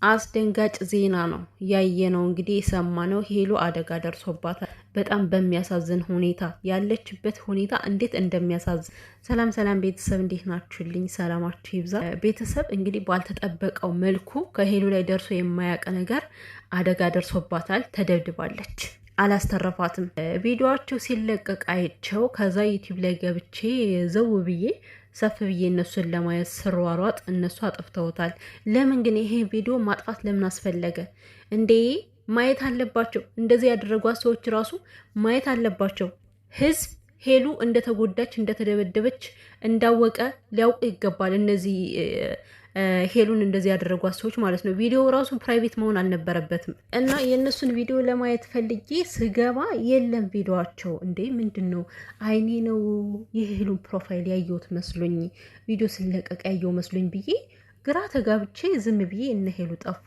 አስደንጋጭ ዜና ነው ያየነው። እንግዲህ የሰማነው ሄሉ አደጋ ደርሶባታል። በጣም በሚያሳዝን ሁኔታ ያለችበት ሁኔታ እንዴት እንደሚያሳዝን። ሰላም ሰላም ቤተሰብ እንዴት ናችሁልኝ? ሰላማችሁ ይብዛ። ቤተሰብ እንግዲህ ባልተጠበቀው መልኩ ከሄሉ ላይ ደርሶ የማያውቅ ነገር አደጋ ደርሶባታል። ተደብድባለች። አላስተረፋትም። ቪዲዮአቸው ሲለቀቅ አይቸው ከዛ ዩቲዩብ ላይ ገብቼ ዘው ብዬ ሰፍ ብዬ እነሱን ለማየት ስሯሯጥ እነሱ አጥፍተውታል። ለምን ግን ይሄ ቪዲዮ ማጥፋት ለምን አስፈለገ እንዴ? ማየት አለባቸው። እንደዚህ ያደረጓት ሰዎች ራሱ ማየት አለባቸው። ህዝብ ሄሉ እንደተጎዳች እንደተደበደበች እንዳወቀ ሊያውቅ ይገባል። እነዚህ ሄሉን እንደዚህ ያደረጓት ሰዎች ማለት ነው። ቪዲዮ ራሱ ፕራይቬት መሆን አልነበረበትም። እና የእነሱን ቪዲዮ ለማየት ፈልጌ ስገባ የለም ቪዲዮቸው። እንዴ ምንድን ነው? አይኔ ነው የሄሉን ፕሮፋይል ያየሁት መስሎኝ ቪዲዮ ስለቀቅ ያየው መስሎኝ ብዬ ግራ ተጋብቼ ዝም ብዬ እነ ሄሉ ጠፉ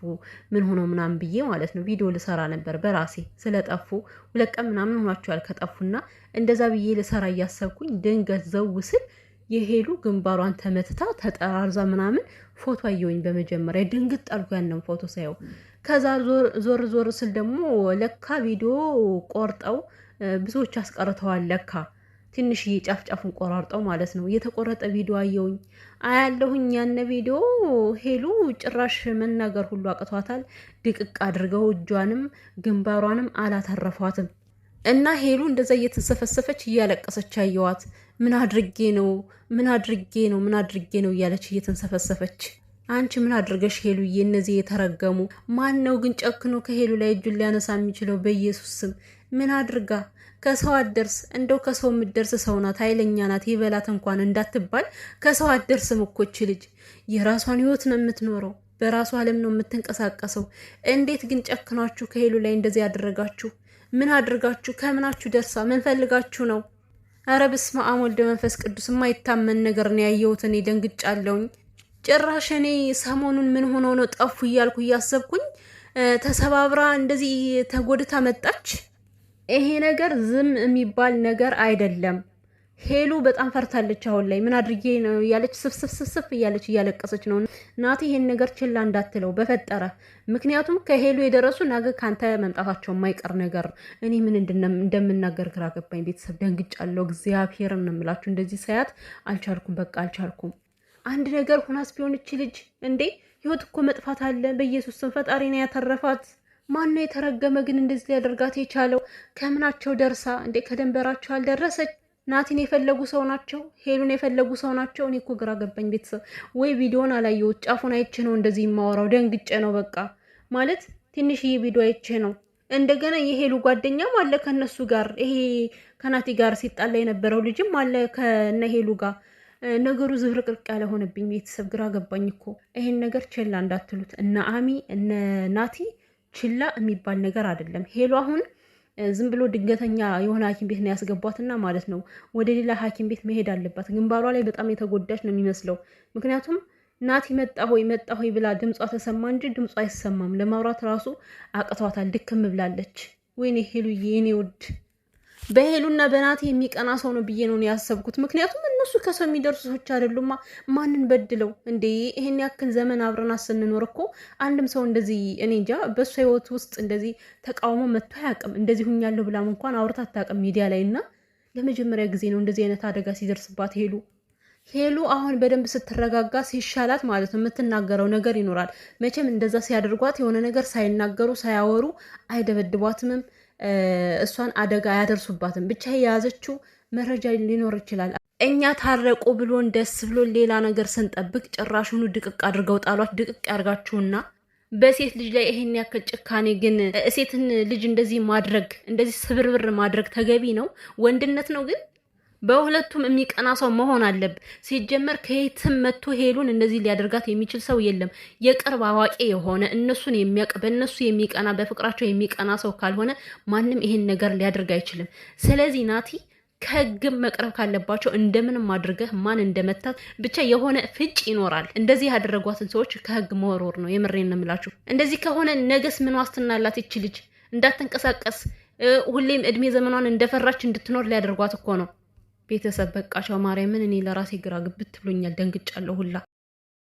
ምን ሆኖ ምናምን ብዬ ማለት ነው ቪዲዮ ልሰራ ነበር በራሴ ስለጠፉ 2 ቀን ምናምን ሆኗቸዋል ከጠፉና እንደዛ ብዬ ልሰራ እያሰብኩኝ ድንገት ዘው ስል የሄሉ ግንባሯን ተመትታ ተጠራርዛ ምናምን ፎቶ አየሁኝ። በመጀመሪያ ድንግጥ አልኩ ያንን ፎቶ ሳየው። ከዛ ዞር ስል ደግሞ ለካ ቪዲዮ ቆርጠው ብዙዎች አስቀርተዋል። ለካ ትንሽ ጫፍጫፉን ቆራርጠው ማለት ነው። የተቆረጠ ቪዲዮ አየሁኝ አያለሁኝ። ያነ ቪዲዮ ሄሉ ጭራሽ መናገር ሁሉ አቅቷታል። ድቅቅ አድርገው እጇንም ግንባሯንም አላተረፏትም። እና ሄሉ እንደዛ እየተሰፈሰፈች እያለቀሰች አየዋት። ምን አድርጌ ነው እያለች እየተንሰፈሰፈች። አንቺ ምን አድርገሽ ሄሉዬ? እነዚህ የተረገሙ ማን ነው ግን ጨክኖ ከሄሉ ላይ እጁን ሊያነሳ የሚችለው? በኢየሱስ ስም ምን አድርጋ? ከሰው አትደርስ። እንደው ከሰው የምትደርስ ሰው ናት፣ ኃይለኛ ናት። ይበላት እንኳን እንዳትባል ከሰው አትደርስም እኮ እች ልጅ። የራሷን ህይወት ነው የምትኖረው፣ በራሷ ዓለም ነው የምትንቀሳቀሰው። እንዴት ግን ጨክናችሁ ከሄሉ ላይ እንደዚህ ያደረጋችሁ? ምን አድርጋችሁ? ከምናችሁ ደርሳ? ምን ፈልጋችሁ ነው? አረ በስመ አብ ወልድ መንፈስ ቅዱስ። የማይታመን ነገር ነው ያየሁት። እኔ ደንግጫለሁኝ። ጭራሽ እኔ ሰሞኑን ምን ሆኖ ነው ጠፉ እያልኩ እያሰብኩኝ ተሰባብራ እንደዚህ ተጎድታ መጣች። ይሄ ነገር ዝም የሚባል ነገር አይደለም። ሄሉ በጣም ፈርታለች። አሁን ላይ ምን አድርጌ ነው እያለች ስፍስፍ እያለች እያለቀሰች ነው። ናቲ ይሄን ነገር ችላ እንዳትለው በፈጠረ። ምክንያቱም ከሄሉ የደረሱ ነገ ካንተ መምጣታቸው የማይቀር ነገር ነው። እኔ ምን እንደምናገር ግራ ገባኝ። ቤተሰብ ደንግጫለሁ። እግዚአብሔርን ነው የምላችሁ። እንደዚህ ሳያት አልቻልኩም፣ በቃ አልቻልኩም። አንድ ነገር ሁናስ ቢሆን እቺ ልጅ እንዴ ህይወት እኮ መጥፋት አለ። በኢየሱስ ስም ፈጣሪ ነው ያተረፋት። ማን ነው የተረገመ ግን እንደዚህ ሊያደርጋት የቻለው? ከምናቸው ደርሳ እንዴ? ከደንበራቸው አልደረሰች። ናቲን የፈለጉ ሰው ናቸው፣ ሄሉን የፈለጉ ሰው ናቸው። እኔ እኮ ግራ ገባኝ ቤተሰብ። ወይ ቪዲዮን አላየሁት፣ ጫፉን አይቼ ነው እንደዚህ የማወራው። ደንግጬ ነው በቃ ማለት ትንሽዬ ቪዲዮ አይቼ ነው። እንደገና የሄሉ ጓደኛም አለ ከነሱ ጋር፣ ይሄ ከናቲ ጋር ሲጣላ የነበረው ልጅም አለ ከነ ሄሉ ጋር። ነገሩ ዝብርቅርቅ ያለ ሆነብኝ ቤተሰብ። ግራ ገባኝ እኮ። ይሄን ነገር ችላ እንዳትሉት። እነ አሚ እነ ናቲ ችላ የሚባል ነገር አይደለም። ሄሉ አሁን ዝም ብሎ ድንገተኛ የሆነ ሐኪም ቤት ነው ያስገቧትና ማለት ነው ወደ ሌላ ሐኪም ቤት መሄድ አለባት። ግንባሯ ላይ በጣም የተጎዳች ነው የሚመስለው። ምክንያቱም ናቲ መጣ ሆይ ብላ ድምጿ ተሰማ እንጂ ድምጿ አይሰማም። ለማውራት ራሱ አቅቷታል። ድክም ብላለች። ወይኔ ሄሉዬ የኔ ውድ። በሄሉና በናቲ የሚቀና ሰው ነው ብዬ ነው ያሰብኩት። ምክንያቱም እነሱ ከሰው የሚደርሱ ሰዎች አይደሉማ። ማንን በድለው እንዴ? ይሄን ያክል ዘመን አብረና ስንኖር እኮ አንድም ሰው እንደዚህ እኔ እንጃ በእሷ ህይወት ውስጥ እንደዚህ ተቃውሞ መጥቶ አያውቅም። እንደዚህ ሁኛለሁ ብላም እንኳን አውርታ አታውቅም ሚዲያ ላይ። እና ለመጀመሪያ ጊዜ ነው እንደዚህ አይነት አደጋ ሲደርስባት ሄሉ አሁን በደንብ ስትረጋጋ ሲሻላት ማለት ነው የምትናገረው ነገር ይኖራል። መቼም እንደዛ ሲያደርጓት የሆነ ነገር ሳይናገሩ ሳያወሩ አይደበድቧትምም፣ እሷን አደጋ አያደርሱባትም። ብቻ የያዘችው መረጃ ሊኖር ይችላል። እኛ ታረቁ ብሎን ደስ ብሎ ሌላ ነገር ስንጠብቅ ጭራሹኑ ድቅቅ አድርገው ጣሏት። ድቅቅ ያርጋችሁና በሴት ልጅ ላይ ይሄን ያክል ጭካኔ ግን ሴትን ልጅ እንደዚህ ማድረግ እንደዚህ ስብርብር ማድረግ ተገቢ ነው? ወንድነት ነው? ግን በሁለቱም የሚቀና ሰው መሆን አለብ። ሲጀመር ከየትም መጥቶ ሄሉን እንደዚህ ሊያደርጋት የሚችል ሰው የለም። የቅርብ አዋቂ የሆነ እነሱን የሚያውቅ በእነሱ የሚቀና በፍቅራቸው የሚቀና ሰው ካልሆነ ማንም ይሄን ነገር ሊያደርግ አይችልም። ስለዚህ ናቲ ከህግም መቅረብ ካለባቸው እንደምንም አድርገህ ማን እንደመታት ብቻ የሆነ ፍጭ ይኖራል። እንደዚህ ያደረጓትን ሰዎች ከህግ መወርወር ነው። የምሬን ነው የምላችሁ። እንደዚህ ከሆነ ነገስ ምን ዋስትና አላት ይች ልጅ? እንዳትንቀሳቀስ ሁሌም እድሜ ዘመኗን እንደፈራች እንድትኖር ሊያደርጓት እኮ ነው። ቤተሰብ በቃ ሻው ማርያምን። እኔ ለራሴ ግራ ግብት ብሎኛል። ደንግጫለሁ ሁላ።